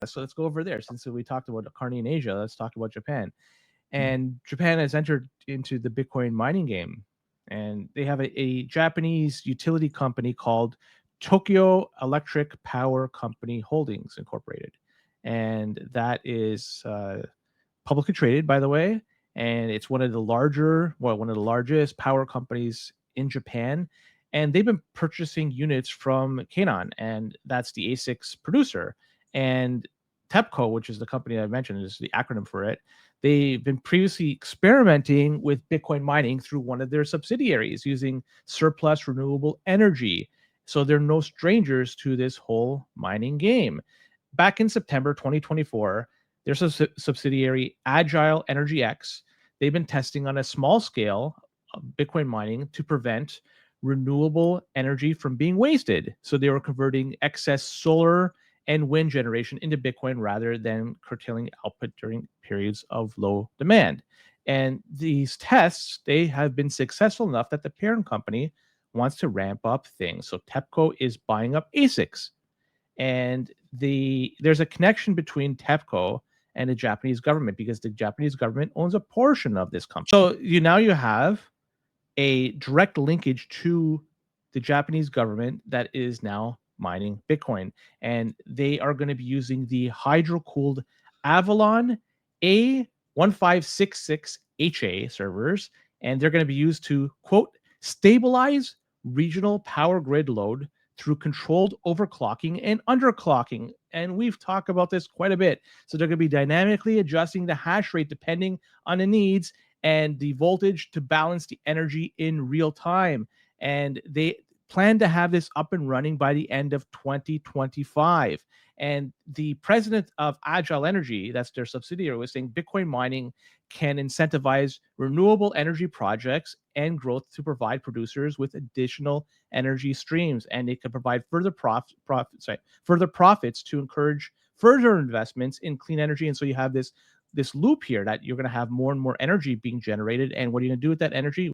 So let's go over there. Since we talked about Carney in Asia, let's talk about Japan. And Japan has entered into the Bitcoin mining game, and they have a Japanese utility company called Tokyo Electric Power Company Holdings Incorporated, and that is publicly traded, by the way, and it's one of the largest power companies in Japan, and they've been purchasing units from Canon, and that's the ASICs producer, and TEPCO, which is the company I mentioned, is the acronym for it. They've been previously experimenting with Bitcoin mining through one of their subsidiaries using surplus renewable energy. So they're no strangers to this whole mining game. Back in September 2024, there's a subsidiary, Agile EnergyX. They've been testing on a small scale of Bitcoin mining to prevent renewable energy from being wasted. So they were converting excess solar and wind generation into Bitcoin rather than curtailing output during periods of low demand. And these tests, they have been successful enough that the parent company wants to ramp up things. So TEPCO is buying up ASICs, and there's a connection between TEPCO and the Japanese government because the Japanese government owns a portion of this company. So you have a direct linkage to the Japanese government that is now mining Bitcoin, and they are going to be using the hydro-cooled Avalon A1566HA servers, and they're going to be used to quote stabilize regional power grid load through controlled overclocking and underclocking. And we've talked about this quite a bit. So they're going to be dynamically adjusting the hash rate depending on the needs and the voltage to balance the energy in real time. And they plan to have this up and running by the end of 2025. And the president of Agile Energy, that's their subsidiary, was saying Bitcoin mining can incentivize renewable energy projects and growth to provide producers with additional energy streams, and it can provide further profits to encourage further investments in clean energy. And so you have this loop here that you're going to have more and more energy being generated, and what are you going to do with that energy?